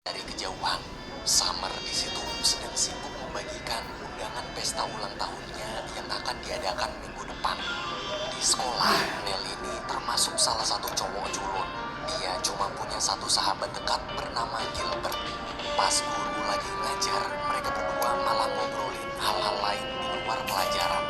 Dari kejauhan, Summer di situ sedang sibuk membagikan undangan pesta ulang tahunnya yang akan diadakan minggu depan. Di sekolah, Nel ini termasuk salah satu cowok culun. Dia cuma punya satu sahabat dekat bernama Gilbert. Pas guru lagi ngajar, mereka berdua malah ngobrolin hal-hal lain di luar pelajaran.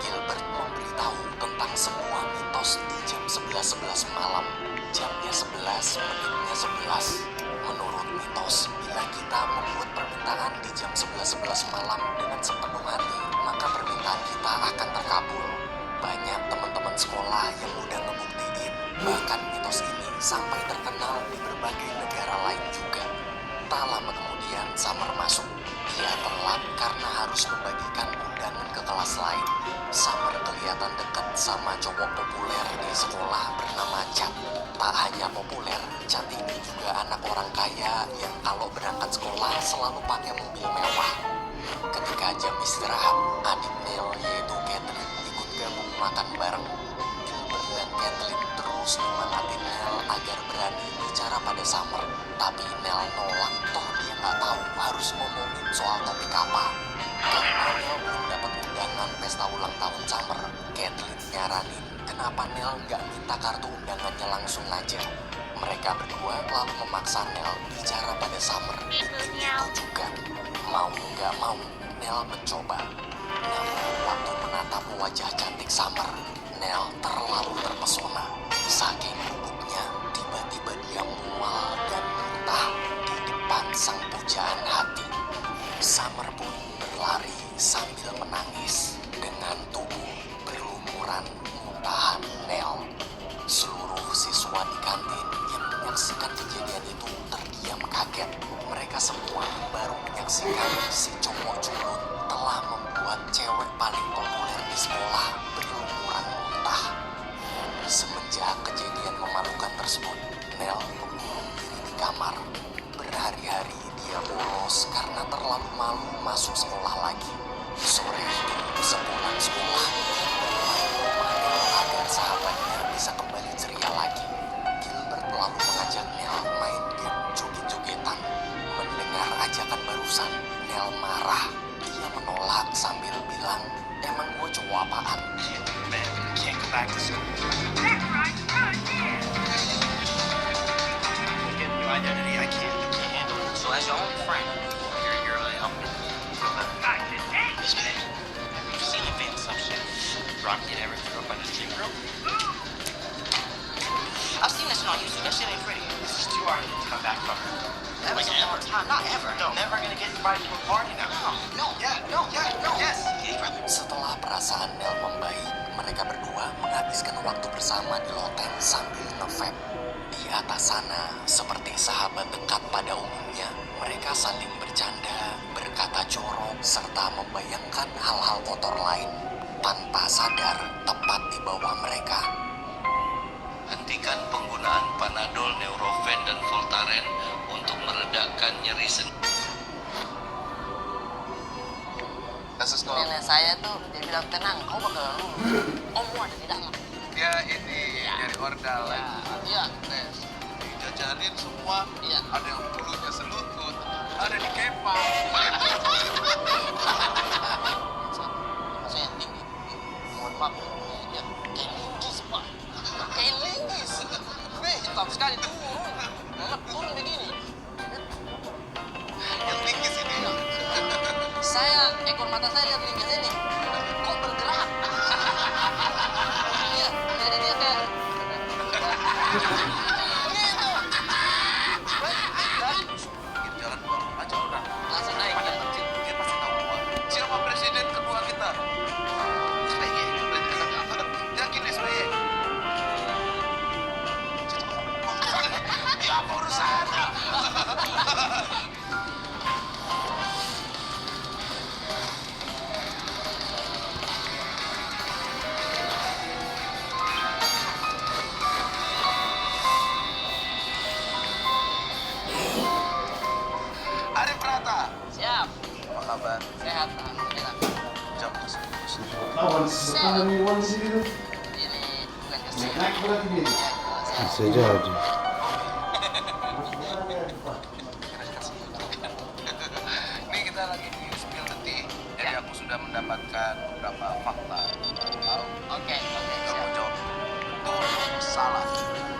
Gilbert memberitahu tentang semua mitos di jam 11.11 malam. Jamnya 11, menitnya 11. Menurut mitos, bila kita membuat permintaan di jam 11.11 malam dengan sepenuh hati, maka permintaan kita akan terkabul. Banyak teman-teman sekolah yang udah ngebuktiin. Bahkan mitos ini sampai terkenal di berbagai negara lain juga. Tak lama kemudian Summer masuk. Dia telat karena harus membagikan undangan ke kelas lain. Summer kelihatan dekat sama cowok populer di sekolah bernama Chad. Tak hanya populer, Chad ini juga anak orang kaya yang kalau berangkat sekolah selalu pakai mobil mewah. Ketika jam istirahat, adik Nel yaitu Kathleen ikut gabung makan bareng. Gilbert dan Kathleen terus nyemangatin Nel agar berani bicara pada Summer. Tapi Nel nolak, toh dia nggak tahu harus ngomongin soal topik apa. Karena Nel belum dapat undangan pesta ulang tahun Summer, Kathleen nyaranin kenapa Nel nggak minta kartu undangannya langsung aja. Mereka berdua lalu memaksa Nel bicara pada Summer. Bukti itu juga. Mau nggak mau, Nel mencoba. Namun waktu menatap wajah cantik Summer, Nel terlalu terpesona. Saking gugupnya, tiba-tiba dia mual dan muntah di depan sang pujaan hati. Summer pun berlari sambil menangis dengan tubuh berlumuran muntahan Nel. Seluruh siswa di kantin yang menyaksikan kejadian itu terdiam kaget. Mereka semua baru menyaksikan si cowok culun telah membuat cewek paling populer di sekolah berlumuran muntah. Semenjak kejadian memalukan tersebut, Nel mengurung diri di kamar. Berhari-hari dia bolos karena terlalu malu masuk sekolah lagi. Sore itu, sepulang sekolah, rumah Nel agar sahabatnya bisa kembali ceria lagi. Gilbert lalu mengajak Nel main game joget-jogetan. Mendengar ajakan barusan, Nel marah. Dia menolak sambil bilang, emang gue cowok apaan? Man, can't go back to school. Get new identity, I can't handle it. So as your own friend, You're really helping me feel better. Yes, man. You've seen the famous some shit. Rocky never threw up on his dream girl. I've seen that shit on YouTube. That shit ain't pretty. This is too hard to come back from her. Ever Like so ever. long time, not ever. No, never gonna get invited to a party now. No, Yeah, no, yes. Setelah perasaan Nel membaik, mereka berdua menghabiskan waktu bersama di loteng sambil nge-vape. Di atas sana, seperti sahabat dekat pada umumnya, mereka saling bercanda, berkata jorok, serta membayangkan hal-hal kotor lain. Tanpa sadar, tepat di bawah mereka, Hentikan penggunaan Panadol, Neurofen, dan Voltaren untuk meredakan nyeri sendi. Kasus kok. nenek saya tuh dia bilang tenang, kau bakal lulus. Om ada di dalam. Dia ini dari ordal Ya, iya, Dijajarin semua. iya. Ada yang bulunya selutut, ada di kepang. Saya tinggi. Mohon maaf. Ya, kayak linggis pak. Kayak linggis. Hitam sekali turun. Turun begini. Yang tinggi sini. Saya ekor mata saya lihat linggis ini. Kok bergerak? Iya, jadi dia kayak begitu. Pinggir jalan baru aja udah. Langsung naik Pada ya. kecil, dia pasti tahu gua. Siapa presiden kedua kita? SBY. Yakin SBY? Ya apa urusannya? Arif Prata. Siap, Apa kabar? sehat, alhamdulillah. Jam masuk. Ini bukan kesini. Naik berarti dia. Sehat. Bisa jadi. mendapatkan beberapa fakta. Tahu? Oke, Kamu siap. jawab betul atau salah.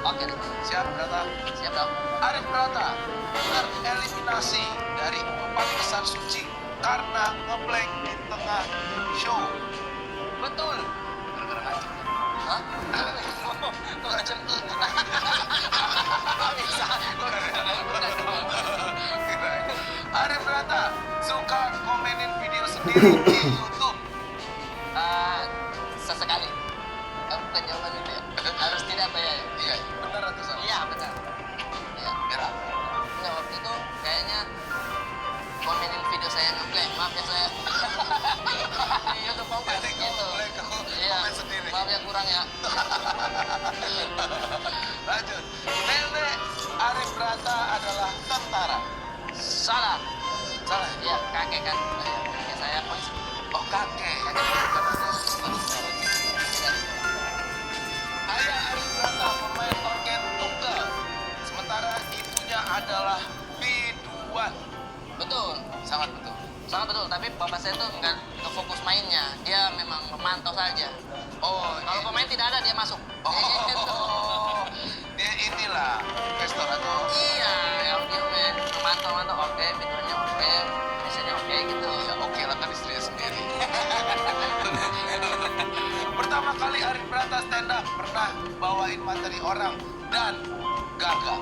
Oke, dong. Siap, Brata? Siap dong. Arif Brata tereliminasi dari 4 besar suci karena ngeblank di tengah show. Betul. Gara-gara ngaceng. Hah? Kok ngaceng? Bisa. Bukan dong. Kirain. Arif Brata suka komenin video sendiri di YouTube. Sesekali. Bukan jawaban itu ya. Harus tidak apa ya? Iya, benar atau salah? Iya, benar. Iya. Merah. Enggak, waktu itu kayaknya komenin video saya ngeblank. Maaf ya saya. Di YouTube kompas Jadi gitu. boleh kamu Iya. komen sendiri. Maaf ya kurang ya. Lanjut. Nenek Arif Brata adalah tentara. Salah. Salah. Iya, kakek kan. Iya, kakek saya polisi. Oh, kakek. Ayah Arif Brata pemain organ tunggal. Sementara ibunya adalah biduan. Betul. Sangat betul. Sangat betul, tapi bapak saya tuh nggak fokus mainnya. Dia memang memantau saja. Oh, Kalau pemain tidak ada, dia masuk. Gitu. Oh, dia inilah investor atau Iya, kalau dia memantau, oke, videonya oke, misalnya oke gitu. ya oke lah kan istrinya sendiri. Pertama kali Arif Brata stand up pernah bawain materi orang dan gagal.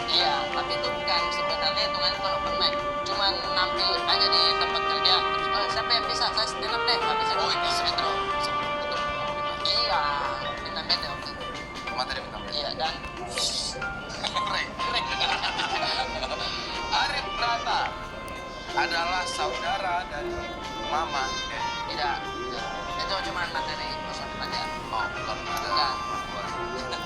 Iya, tapi itu bukan sebenarnya itu kan bukan open mic. Cuman nampil aja di tempat kerja. Terus, siapa yang bisa? Saya stand up deh. Habis itu Oh, itu intro. sebelum ketemu Iya, bintang beda waktu itu. materi bintang tamu. Iya, dan Keren. Arif Brata adalah saudara dari Mama. tidak. Itu cuma materi kosong aja. Oh, bukan. Bukan.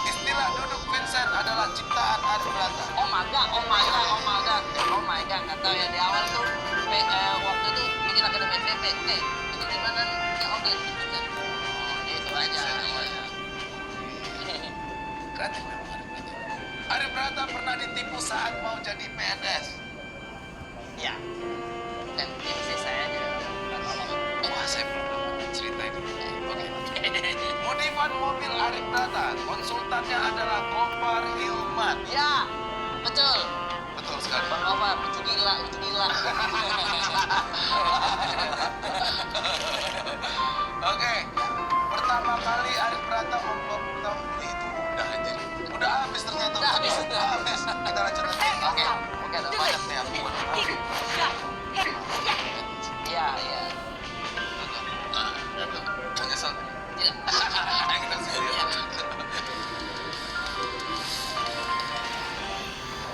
Istilah duduk Vincent adalah ciptaan Arif Brata. Oh my god, oh my god, oh my god, oh my god. Nggak tahu ya di awal tuh waktu itu bikin akademi FVP. Oke, ini gimana nih? Ya oke, gitu kan. Oh, gitu aja. Kreatif memang Arif Brata. Arif Brata pernah ditipu saat mau jadi PNS. Ya. Dan ini sih saya aja. Wah, saya belum dapat cerita ini. Oke. Modifan mobil Arif Brata, konsultannya adalah Gopar Hilman. Ya, betul. Betul sekali. Bang Omar, lucu gila, lucu gila. Oke. Pertama kali Arif Brata membuat pertama itu udah anjir. Udah habis ternyata. Udah habis. Udah habis. Kita lanjut lagi. Oke, oke, ada banyak nih aku. Iya, iya. Jangan nyesel. Tidak. Ayo kita sendiri.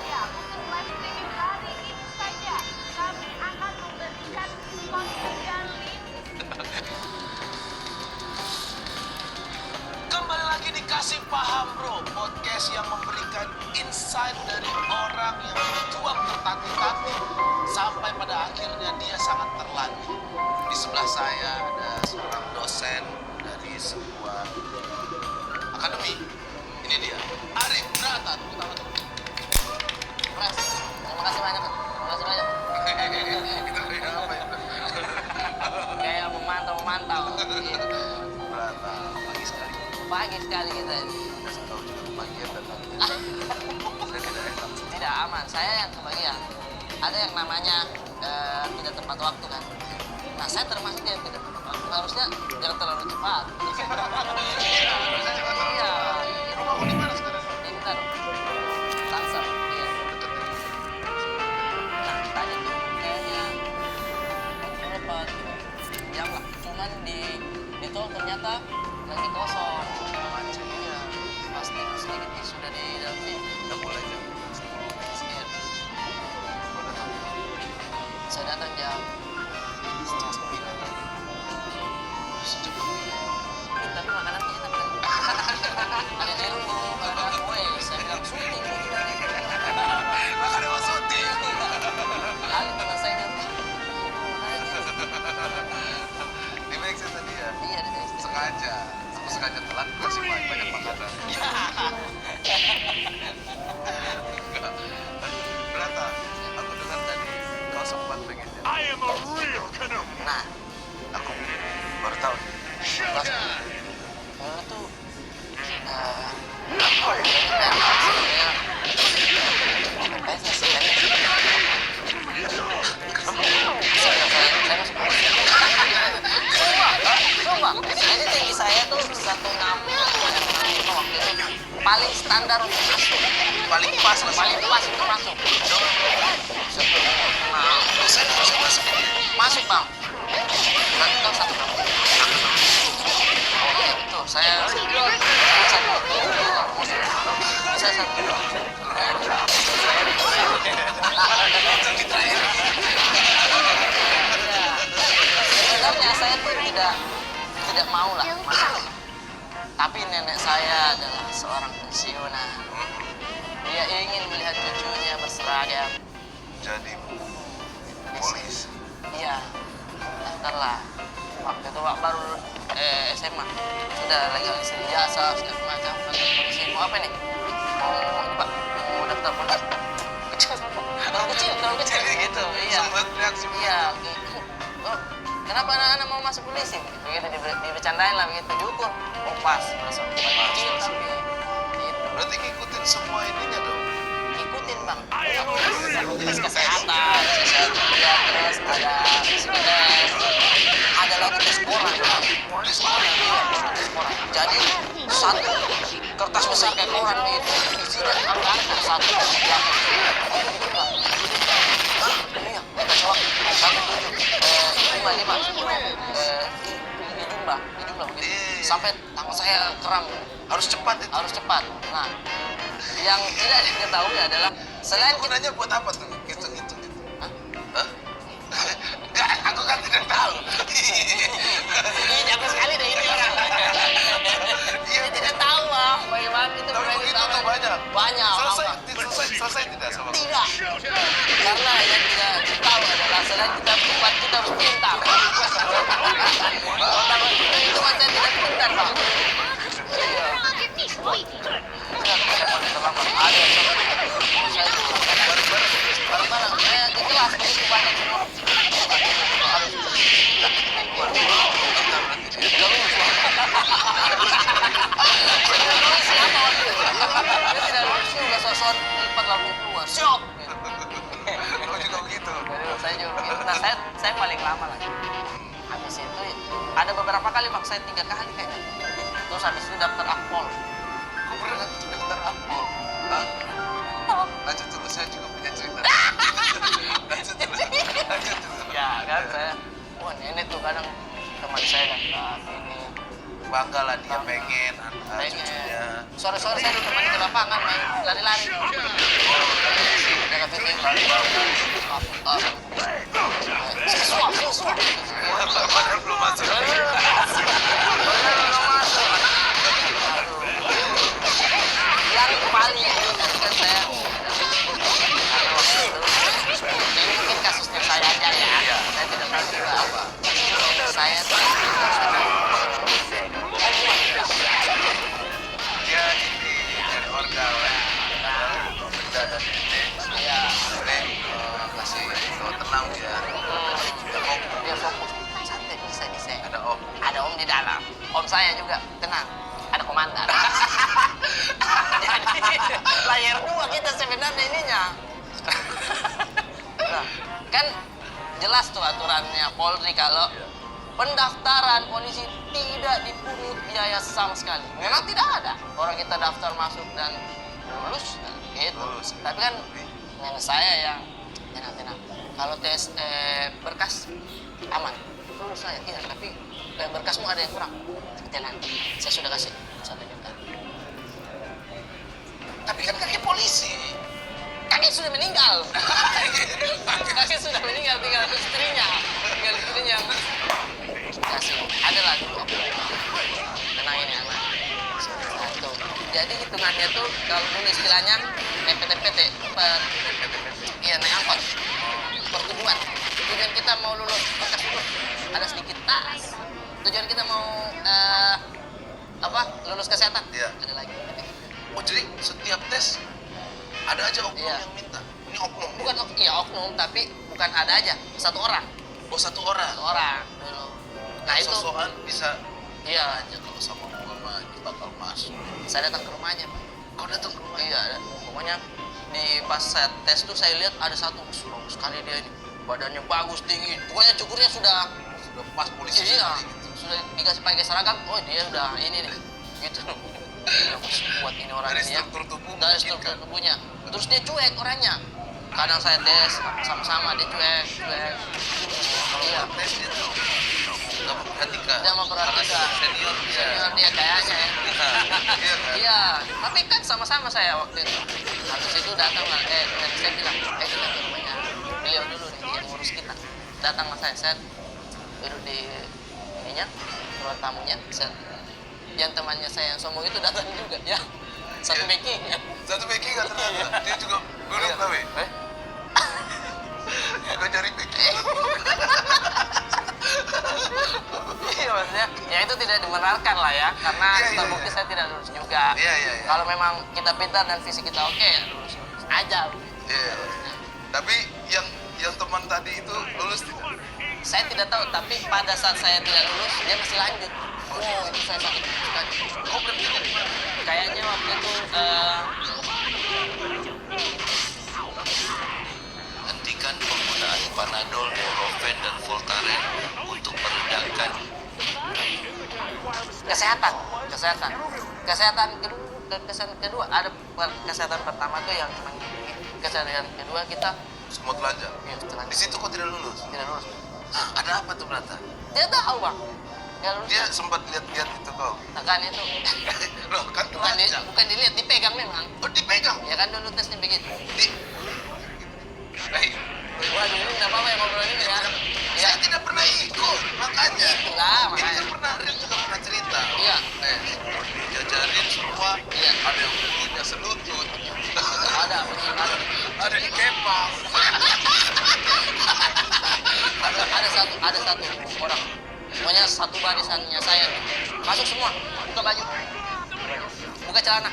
Ya, untuk live streaming hari ini saja, kami akan memberikan diskon 3 link. Kembali lagi dikasih paham bro, podcast yang memberikan insight dari orang yang berjuang tertatih-tatih sampai pada akhirnya dia sangat terlatih. Di sebelah saya ada seorang dosen dari sebuah akademi. Ini dia, Arif Brata. Tepuk tangan. Mas, terima kasih banyak, Mas. Terima kasih banyak. Itu kayak apa ya? Kayak memantau. Gitu. Brata, pagi sekali. Pagi sekali kita ini. Kasih tahu juga kebagian dan lagi. Saya tidak enak. Tidak aman, saya yang kebagian. Ada yang namanya tidak tepat waktu kan. Nah, saya termasuk yang tidak tepat waktu. Harusnya jangan terlalu cepat. Iya, harusnya jangan terlalu Iya. cepat. Rumahmu di mana sekarang? Ini bentar. Tangsel. Iya. Dekat ya? Nah, tadi tuh kayaknya berapa jam lah. Cuman di tol ternyata lagi kosong. Macam iya. Pasti sedikit sudah di dalam sini. Udah mulai jam Iya. Kau datang. Saya datang jam setengah 9. Sejam ini. Tapi makanan kita belum. Ada jeruk, ada kue. Saya bilang syuting. Lah kan mau syuting. Kali teman saya bilang, Di Maxis tadi ya. iya di sini. Sengaja. Aku sengaja telat kasih banyak makanan. Enggak. Berata, aku dengar tadi kau sempat pengen jadi Nah, Aku baru tahu. Bos, kalau tuh jadi tinggi saya tuh 165 waktu itu paling standar untuk masuk, Paling pas lah. paling pas untuk masuk. Nah, Saya bisa masuk. masuk bang. Berarti kau 165. Oh iya betul, saya satu. Saya satu. Sebenarnya saya tuh tidak mau lah masuk. Tapi nenek saya adalah seorang pensiunan. Dia ingin melihat cucunya berseragam. Jadi polis. Iya, daftarlah. Waktu itu Pak baru SMA. Sudah legalisasi jasa segala macam. Polisi mau apa nih? Mau ini Pak, mau daftar polisi. Terlalu kecil gitu. Iya. Sempat reaksi. Iya. Gitu. Oh, kenapa anak-anak mau masuk polisi? Begitu dibercandain lah begitu diukur. Oh pas masuk. Kecil tapi gitu. Berarti ngikutin semua ininya dong. Ikutin bang, tes kesehatan, ya, terus ada psikotes, ada lagi tes koran, tes koran. Jadi satu kertas besar kayak koran itu isinya angka satu belakang. Iya, coba 1, 7, 5, 10, di jumlah begitu. Sampai tangan saya kram. Harus cepat itu. Harus cepat. Nah, yang tidak diketahui adalah selain Itu gunanya buat apa tuh? Gitu. Hah? Hah? Enggak, aku kan tidak tahu. ini jago sekali deh ini orang. Iya. Dia tidak tahu bang, bagaimana itu Tapi bermain begitu sama. tuh banyak. Banyak. Selesai tidak sama? Tidak. Karena yang tidak tahu adalah selain kita pintar, kita harus pintar. Itu kan saya tidak pintar bang. Iya. Ada barang-barang saya di kelas begitu banyak semua. Dia tidak lulus juga sosok lipat lalu keluar. Siap. Kamu juga begitu. Saya juga begitu. Nah saya paling lama lagi. Habis itu ada beberapa kali bang, saya 3 kali kayaknya. Terus habis itu daftar akpol. Kau pernah daftar akpol? Hah? Lanjut dulu, saya juga punya cerita. Lanjut dulu. Ya kan saya, wah nenek tuh kadang teman saya daftar ini. Bangga lah dia pengen cucunya. Sore-sore saya ditemani ke lapangan main lari-lari. Dia kata siswa. Padahal belum masuk. Yang paling kan saya ini mungkin kasusnya saya aja ya. Saya tidak tahu juga apa. Saya tuh Dia ini dari organ benda dan ini. ya Boleh kasih tahu tenang biar dia fokus santai bisa. ada om. Ada om di dalam. Om saya juga tenang. Ada komandan. Jadi layar 2 kita sebenarnya ininya. Nah, kan jelas tuh aturannya Polri kalau pendaftaran polisi tidak dipungut biaya sama sekali. Memang tidak ada. Orang kita daftar masuk dan lulus gitu. Lulus. Tapi kan nenek saya yang tenang. Kalau tes berkas aman. Lulus saya iya, tapi berkasmu ada yang kurang. Tenang, saya sudah kasih 1 juta. Tapi kan kakek polisi. Kakek sudah meninggal. Kakek sudah meninggal, tinggal istrinya. Kasih, adalah dulu. Tenang ini anak. Satu. Jadi hitungannya tuh kalau dulu istilahnya PTPT, iya naik angkot. Pertujuan. Tujuan kita mau lulus berkas dulu. Ada sedikit tas. Tujuan kita mau lulus kesehatan. Iya. Ada lagi. Oh jadi setiap tes ada aja oknum Iya. yang minta. Ini oknum. Bukan oknum, tapi bukan ada aja 1 orang. Oh, satu orang. Satu orang dulu. Nah itu, Sosokan bisa iya, aja kalau sama gua mah ini bakal masuk. saya datang ke rumahnya, Pak. Kau datang ke rumah? Iya, pokoknya di pas saya tes tuh saya lihat ada satu bagus sekali dia ini, badannya bagus tinggi, pokoknya cukurnya sudah Pas polisi iya, sekali gitu. sudah dikasih pakai seragam, oh dia udah ini nih, gitu. Buat ini orang Dari ini ya. struktur tubuh Dari mungkin struktur kan. tubuhnya. Terus dia cuek orangnya. Kadang saya tes sama-sama dia cuek. Iya. Kalau tes dia tuh nggak memperhatikan. Dia memperhatikan. Senior dia. Senior dia kayaknya ya. Iya kan? Iya, tapi kan sama-sama saya waktu itu. Habis itu datang lah, saya bilang, kita ke rumahnya beliau dulu nih, yang ngurus kita. Datanglah saya duduk di ininya, ruang tamunya. Yang temannya saya yang sombong itu datang juga, ya. Satu Iya. backing ya. Satu backing nggak ternyata. Dia juga duduk lah, weh. Gua cari backing. Iya maksudnya, ya itu tidak dibenarkan lah ya, karena Iya, iya, terbukti iya. saya tidak lulus juga. Iya, iya, iya. Kalau memang kita pintar dan visi kita oke, ya lulus aja. Iya. Tapi yang teman tadi itu lulus tidak? Saya tidak tahu, tapi pada saat saya tidak lulus, dia masih lanjut. Oh, itu saya sakit sekali. Kau berhentinya di mana? Kayaknya waktu itu, Hentikan penggunaan Panadol, Neurofen, dan Voltaren untuk meredakan kesehatan kedua, ada kesehatan pertama tuh yang cuma kesehatan kedua kita Semua telanjang. ya, setelah Di situ kau tidak lulus. tidak lulus. Ada apa tuh berata? Dia tahu bang, dia lulus. Dia sempat lihat-lihat itu kau. Kan itu Loh, kan telanjang. bukan dilihat, dipegang memang. Oh, dipegang. Ya kan dulu tesnya begitu. Hei, Waduh, ini nggak apa-apa ya ngobrol ini ya. Ya, saya tidak pernah ikut, makanya. itulah Ini makanya. kan pernah, Rin juga pernah cerita. Iya. Dijajarin semua. Iya. Ada yang punya selutut. Ada. Ada yang kepang. Ada satu orang. Pokoknya satu barisannya saya masuk semua, buka baju, buka celana.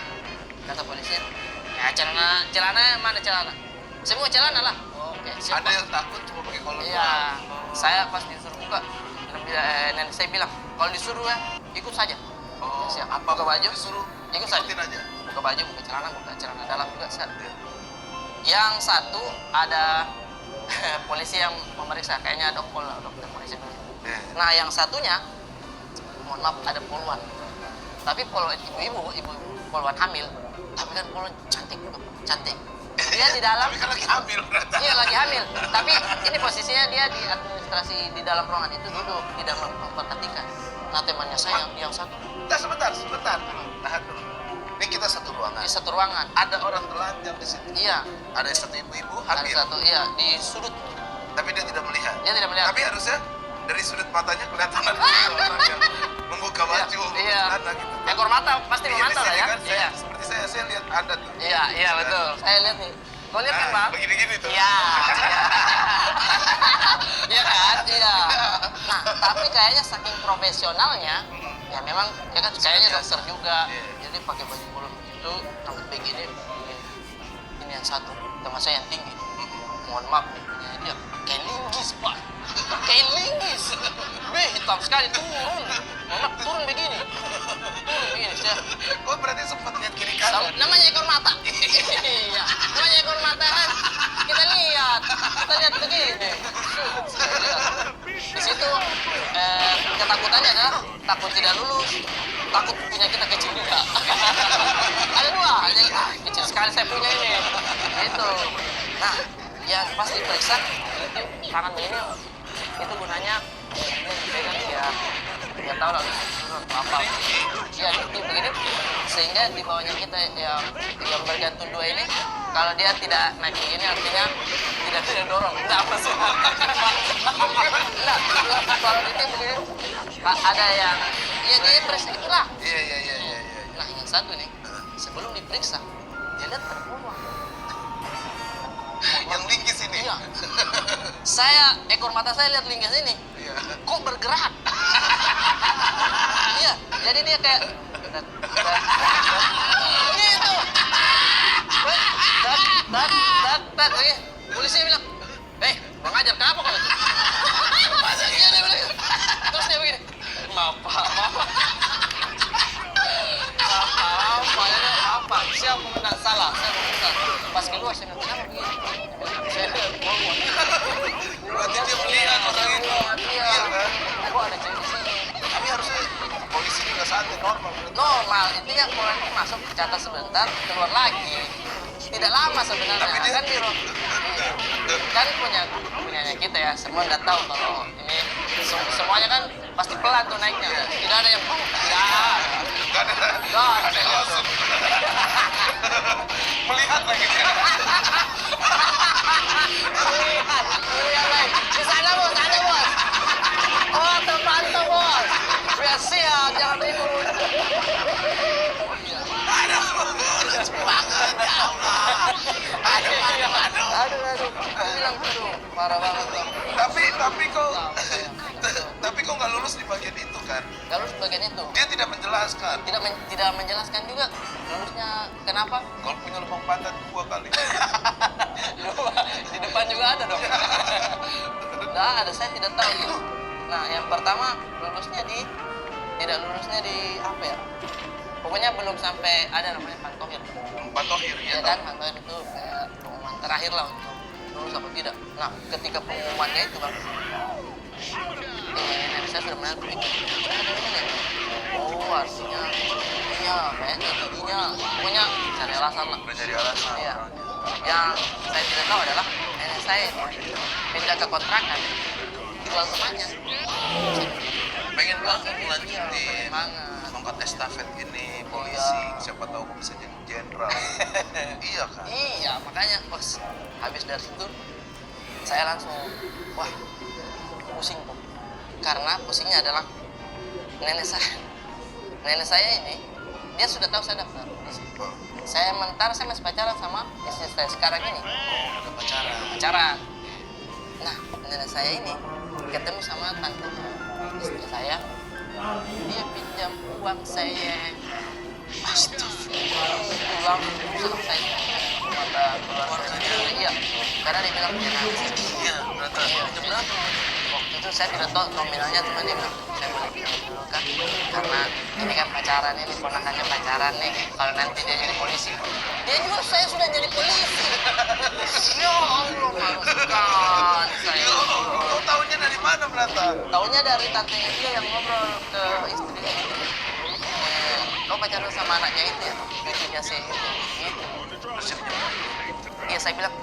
Kata polisi, ya celana mana celana? Semua celana lah. Oke, siap. Ada yang takut cuma pakai kolor. Iya, saya pas disuruh buka, nenek saya bilang, kalau disuruh ya ikut saja. Oh, Ya, siap. apa Buka baju, disuruh ikut saja. ikutin aja. Buka baju, buka celana dalam juga. Siap. Yang satu ada polisi yang memeriksa, kayaknya dokter polisi dulu. Iya. Nah, yang satunya, mohon maaf, ada poluan. Tapi poluan ibu poluan hamil, tapi kan poluan cantik juga, cantik. Dia di dalam, Tapi kan lagi hamil berarti. iya lagi hamil. Tapi ini posisinya dia di administrasi di dalam ruangan itu duduk, tidak memperhatikan. Nah, temannya saya yang satu Nah, sebentar dulu. Tahan dulu. Ini kita satu ruangan. di satu ruangan. Ada orang telanjang di situ. Iya, Ada satu ibu-ibu ada hamil. satu, iya di sudut. Tapi dia tidak melihat. Dia tidak melihat. Tapi harusnya dari sudut matanya kelihatan ada orang yang membuka baju, membuka Iya. celana gitu. Ekor mata pasti Iya, di memantau lah sini ya. kan, Iya. seperti saya lihat Anda tuh. Iya betul. Saya lihat nih. Kau lihat kan, Bang? Begini-gini tuh. Iya. Iya kan? Iya. Nah, tapi kayaknya saking profesionalnya, ya memang ya kan kayaknya dokter juga. Iya. Jadi pakai baju polo itu sampai begini. Ini yang satu, teman saya yang tinggi. Mohon maaf nih, punya dia kayak linggis, Pak. Kayak linggis. Hitam sekali turun. Mohon maaf, turun begini. Saya Oh, berarti sempat lihat kiri kanan. namanya ekor mata. Iya, namanya ekor mata kan. Kita lihat begini. Di situ ketakutannya adalah takut tidak lulus, takut punya kita kecil juga. Ada dua, yang kecil sekali saya punya ini. Itu. Nah, yang pas diperiksa itu tangan ini itu gunanya ini dipegang ya tahu lah apa ya ini begini sehingga di bawahnya kita yang bergantung dua ini kalau dia tidak naik begini artinya tidak dorong enggak apa sih enggak kalau itu begini ada yang ya dia periksa itulah. Iya. Nah yang satu nih sebelum diperiksa dia lihat ada peluang. Yang linggis ini. Iya. Saya ekor mata saya lihat linggis ini. Iya. Kok bergerak? Iya, jadi dia kayak gitu. Tak. Polisi bilang, "Bang ajar kenapa kau itu?" Maaf Pak. Siapa komandan? Salah, saya komandan. Pas keluar saya bilang, kenapa begini? Saya ngomong. Berarti dia melihat orang itu. Iya. Iya kan? Kok ada cewek di sini? Tapi harusnya polisi juga santai normal. Normal, intinya orang itu masuk catat sebentar, keluar lagi. Tidak lama sebenarnya. Tapi dia- Kan di kan punyanya kita ya, semua udah tahu kalau ini semuanya kan pasti pelan tuh naiknya. Tidak ada yang Gak ada langsung. Melihat lagi dia. Lihat lagi. Di sana bos, ada bos. Oh terpantau bos. Biar siap, jangan ribut. Aduh. Aku bilang aduh, parah banget tuh. Tapi kok nggak lulus di bagian itu kan? Kalau sebagian itu Dia tidak menjelaskan. tidak menjelaskan juga lulusnya kenapa. Kalau punya lubang pantat 2 kali. Dua, di depan juga ada dong. Nah, ada saya tidak tahu tuh. Nah, yang pertama tidak lulusnya di apa ya? Pokoknya belum sampai ada namanya pantohir. Pantohir Ya ya kan, kan? pantohir itu kayak pengumuman terakhir lah untuk lulus apa tidak. Nah, ketika pengumumannya itu kan, saya sudah melihat ada ini ya. Oh, artinya iya, kayaknya giginya. Pokoknya cari alasan lah. Udah jadi alasan. Iya. Yang saya tidak tahu adalah nenek saya itu pindah ke kontrakan, jual rumahnya. Pengen banget Iya, lanjutin banget. tongkat estafet ini polisi. Iya. Siapa tahu kok bisa jadi jenderal. Iya kan? Iya, makanya bos habis dari situ saya langsung wah pusing kok. Karena pusingnya adalah nenek saya ini dia sudah tahu saya daftar. Saya masih pacaran sama istri saya sekarang ini. Udah Pacaran. Nah, nenek saya ini ketemu sama tante istri saya. Dia pinjam uang saya. Astagfirullah. Uang saya. Keluarganya. Iya. Karena dia bilang punya anak. Iya, berarti jam berapa? Waktu itu saya tidak tahu nominalnya, cuma dia bilang saya boleh pinjam dulu kan, karena ini kan pacaran, ini ponakannya pacaran nih, kalau nanti dia jadi polisi, dia juga saya sudah jadi polisi. Ya Allah, malu sekali saya. Kau tahunya dari mana Brata? Tahunya dari tantenya dia yang ngobrol ke istri. Kau pacaran sama anaknya itu ya, cucunya si itu. Iya, saya bilang,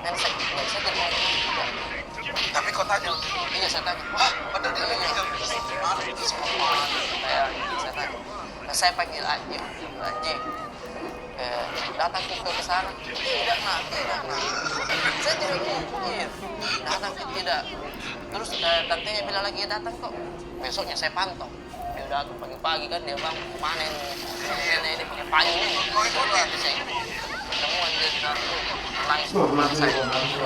nenek saya tidak mau juga. Tapi kau tanya. Iya, saya tanya. Wah, padahal dia Iya. pinjam. Saya tanya. Nah, saya panggil Anji. Datang ke sana. Tidak, nak. Saya tidak mungkin. Datang tidak. Terus tantenya bilang lagi, datang kok. Besoknya saya pantau. Dia datang pagi-pagi kan, dia bilang, mana ini? Nenek ini pakai payung ini. Kau ikutin? Saya ikutin. Ketemuan dia di sana. Nangis normal saya.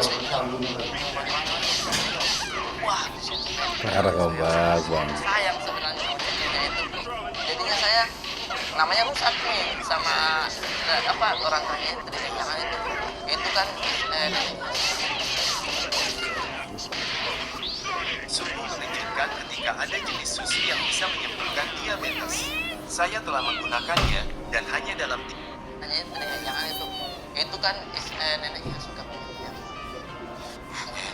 Saya bilang, bagaimana? Wah, di situ. Parah kau bang. Sayang sebenarnya sama cucunya itu. Jadinya saya namanya rusak nih sama orang tuanya istri. Jangan itu kan Sungguh mengejutkan ketika ada jenis susu yang bisa menyebabkan diabetes. Saya telah menggunakannya dan hanya dalam hanya itu deh, jangan itu. Itu kan neneknya suka punya.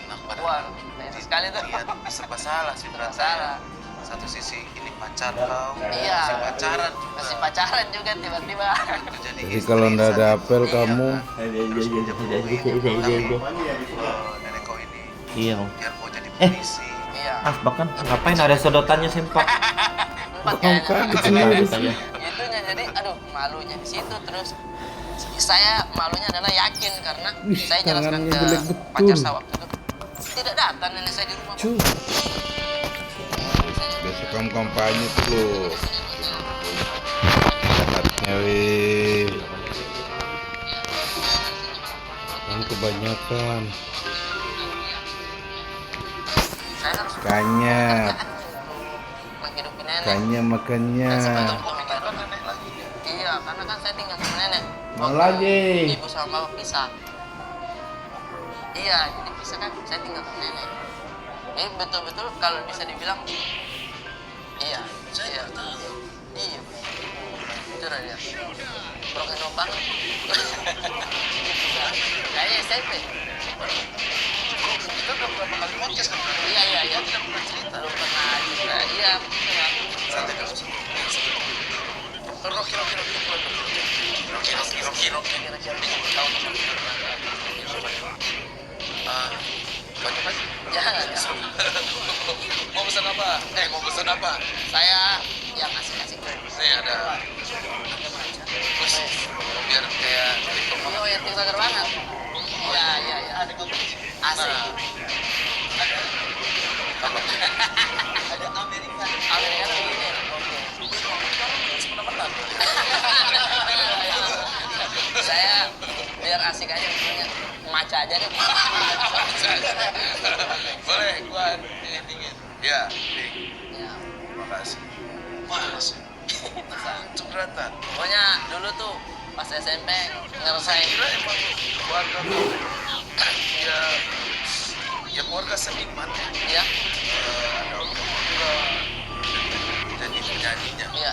Enak pada. Wah, enak sekali tuh. Lihat, serba salah sih Brata. Salah. Satu sisi ini pacar kau, Iya. masih pacaran juga. Masih pacaran juga tiba-tiba. Jadi Jadi kalau ndak ada apel kamu nenek kau ini Iya bang. biar kau jadi polisi. Iya. Bahkan ngapain ada sedotannya sempak? Empat Bang kayaknya. kaget sendiri sih. Itunya jadi aduh malunya di situ terus saya malunya adalah yakin karena Wih, saya jelaskan tangannya ke jelek betul. pacar saya waktu itu tidak datang nenek saya di rumah. Cuy. Biasa kamu kampanye tuh loh. Jahatnya weh. Kamu kebanyakan. Saya harus Makanya, menghidupi nenek. makanya. Dan sebelum itu nenek lagi. Iya, karena kan saya tinggal sama nenek. Mau Waktu lagi? Ibu sama bapak pisah. Iya, jadi pisah kan saya tinggal sama nenek. Jadi betul-betul kalau bisa dibilang Iya, saya tahu. Iya. Itu dia. Broken home banget. Kayaknya SMP. Kita udah berapa kali podcast kan? Iya. Tidak pernah cerita. Belum pernah juga. Iya, betul. Santai dulu. Rocky. Kira-kira tahu teman. Pagi-pagi. Jangan. Mau pesan apa? Saya yang asik-asik. Nih ada. Terus biar kayak Oh, yang TikToker banget. Iya. ada kompetisi. Asik. Ada Amerika. Amerika begini. Saya biar asik aja punya maca aja deh. Boleh, gua dingin. Ya, ding. Ya, Terima kasih. Mas. Itu berantak. pokoknya dulu tuh pas SMP ngerasain Kira emang keluarga tuh ya keluarga seniman ya. ya. Ada orang tua jadi penyanyinya. Iya.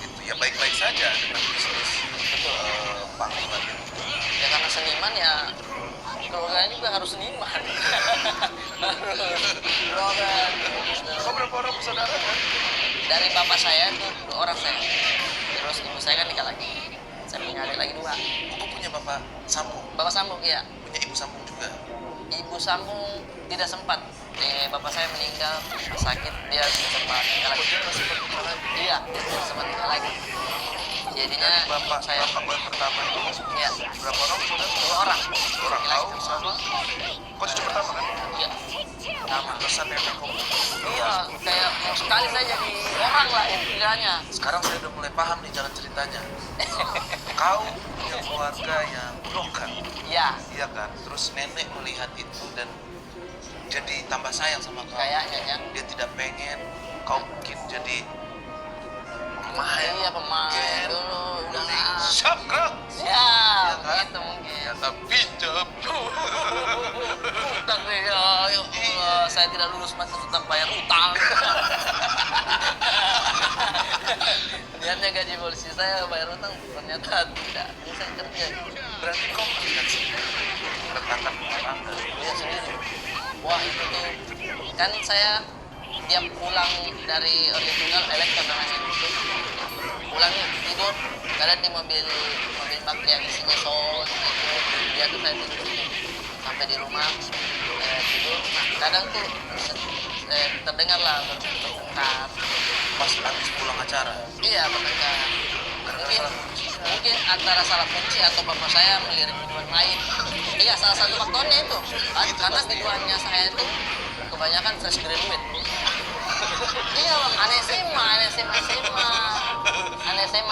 Itu ya baik-baik saja dengan bisnis panggilan itu. Ya karena seniman ya keluarganya juga harus seniman. Keluarga Kau berapa orang bersaudara kan? dari bapak saya tuh 2 orang saya. Terus ibu saya kan nikah lagi. Saya punya adik lagi 2. Kau punya bapak sambung, Bapak sambung ya. punya ibu sambung juga. Ibu sambung tidak sempat. Bapak saya meninggal sakit, dia tidak sempat nikah lagi. Dia masih bernikah lagi. Iya, dia tidak sempat nikah lagi. Jadinya Bapak saya bapak pertama itu ya berapa orang saudara? 2 orang. Orang Nikah tahu lagi sama. Kau cucu pertama kan? Iya. Sama. Kesan yang kau. Iya, kayak mau sekali saya jadi orang lah istilahnya. Sekarang saya udah mulai paham nih jalan ceritanya. Kau punya keluarga yang broken, Iya, iya kan? Terus nenek melihat itu dan jadi tambah sayang sama kau. kayaknya ya. Dia tidak pengen kau mungkin jadi pemain. Iya, pemain dulu. Udah Beli lah. Syakrak. Siap, Iya kan? gitu mungkin. Ternyata pinjam. Utang deh, ya Allah, saya tidak lulus masih tetap bayar utang. Lihatnya gaji polisi saya bayar utang, ternyata tidak bisa kerja. Berarti kau melihat sendiri retakan tetangga. Lihat sendiri. Wah itu tuh, kan saya tiap pulang dari early tunggal elektron namanya itu, pulangnya tidur, kadang di mobil bak yang isinya sol gitu, dia tuh saya tidur sampai di rumah tidur. Nah kadang tuh terdengar lah bertengkar. Pas habis pulang acara. Iya bertengkar. Mungkin antara salah kunci atau bapak saya melirik minuman lain. Iya salah satu faktornya itu. Karena tujuannya saya itu kebanyakan fresh graduate. Iya bang, aneh SMA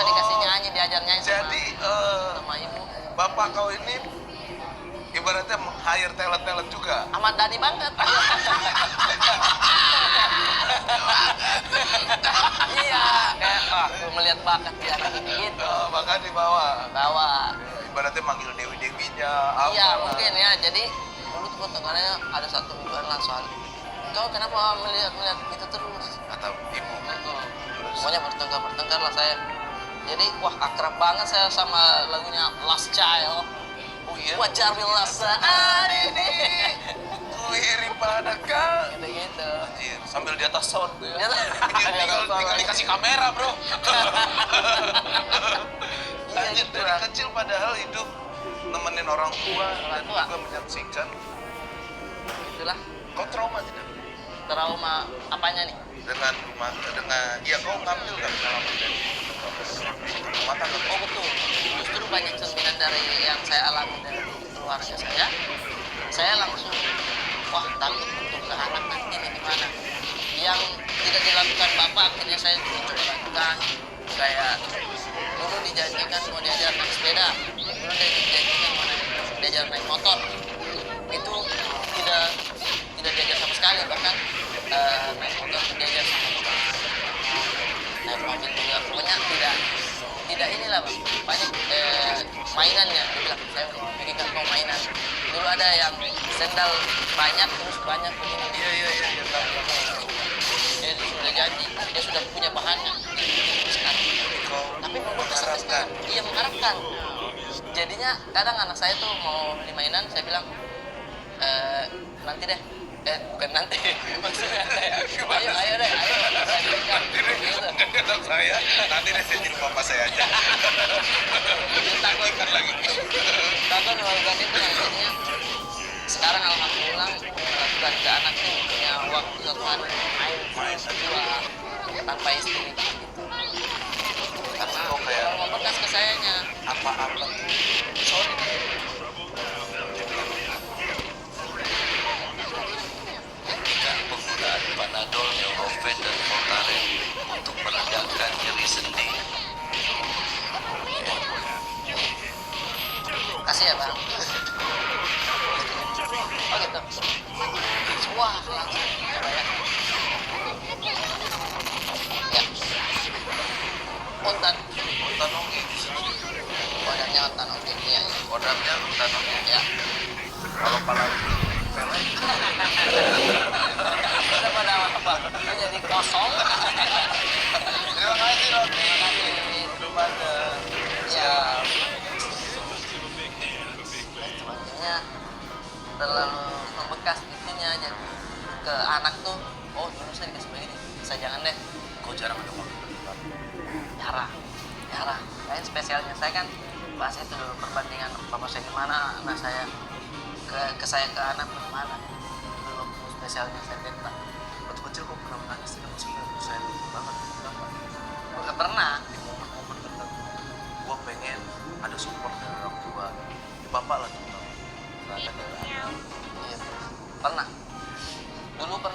dikasih nyanyi, diajar nyanyi Jadi sama ibu. bapak kau ini ibaratnya hire talent juga. Ahmad Dhani banget. Iya, kayak aku melihat bakat dia gitu. Bahkan di bawah. Bawa. Ibaratnya manggil dewi-dewinya. apa Iya lah. mungkin ya. Jadi dulu tuh tengahnya ada satu mingguan lah soal. Kau kenapa melihat itu terus? Kata ibu. Pokoknya bertengkar lah saya. Jadi wah akrab banget saya sama lagunya Last Child. Oh iya. Wajar bila saat ini. Ku iri pada kau. Gitu-gitu. Anjir, sambil di atas sound tuh ya. Ya lah. tinggal dikasih kamera, bro. Iya, Anjir, gitu dari lah. kecil padahal hidup nemenin orang tua dan tua. juga menyaksikan. Itulah Kau trauma tidak? trauma apanya nih? Dengan ya kau ngambil kan pengalaman dari rumah tangga. Oh betul. Justru banyak cerminan dari yang saya alami dari keluarga saya. Saya langsung wah takut untuk ke anak nanti ini gimana. Yang tidak dilakukan bapak akhirnya saya coba lakukan. Kayak dulu dijanjikan mau diajar naik sepeda, dulu dijanjikan mau diajar naik motor. Itu tidak diajar sama sekali, bahkan naik motor diajar sama teman, naik mobil juga, pokoknya tidak inilah bang, banyak mainannya. Dia bilang saya berikan kau mainan. Dulu ada yang sendal banyak terus banyak begini. Iya. Dia sudah janji, dia sudah punya bahannya, diteruskan. Tapi membekas sampai sekarang. Iya, mengharapkan. Jadinya kadang anak saya tuh mau beli mainan, saya bilang, nanti deh. Bukan nanti, maksudnya ayo deh, ayo. Kata saya, nanti deh saya tidur papa saya aja. Takut organ itu yang jadinya sekarang alhamdulillah sudah ada anak tuh punya waktu satu hari main berdua tanpa istri gitu. Karena kok kayak Kalau mau bekas ke sayanya apa-apa tuh, sorry. Hentikan penggunaan Panadol, Neurofen, dan Voltaren untuk meredakan nyeri sendi. kasih ya bang. Oh gitu. Wah langsung coba ya. Ya. Untan. Untan oke. Wadahnya untan oke. Iya. Kodamnya untan oke. Ya. Kalau pala pelek. Udah pada apa? Jadi kosong. Terima kasih Roti. Terima kasih. Kepada Ya. Sebenarnya terlalu membekas intinya jadi ke anak tuh. Oh dulu saya dikasih begini. Saya jangan deh. kok jarang ada waktu. Jarang. Lain spesialnya saya kan bahas itu dulu perbandingan papa saya gimana, anak saya ke saya ke anak bagaimana. Dulu spesialnya saya minta. Waktu kecil kok pernah menangis tidak maksudnya saya banget kenapa? Bukan pernah. Di momen-momen tertentu gue pengen ada support dari orang tua, bapak lah terutama, nggak ada dari anak. Iya. Pernah. Dulu pernah.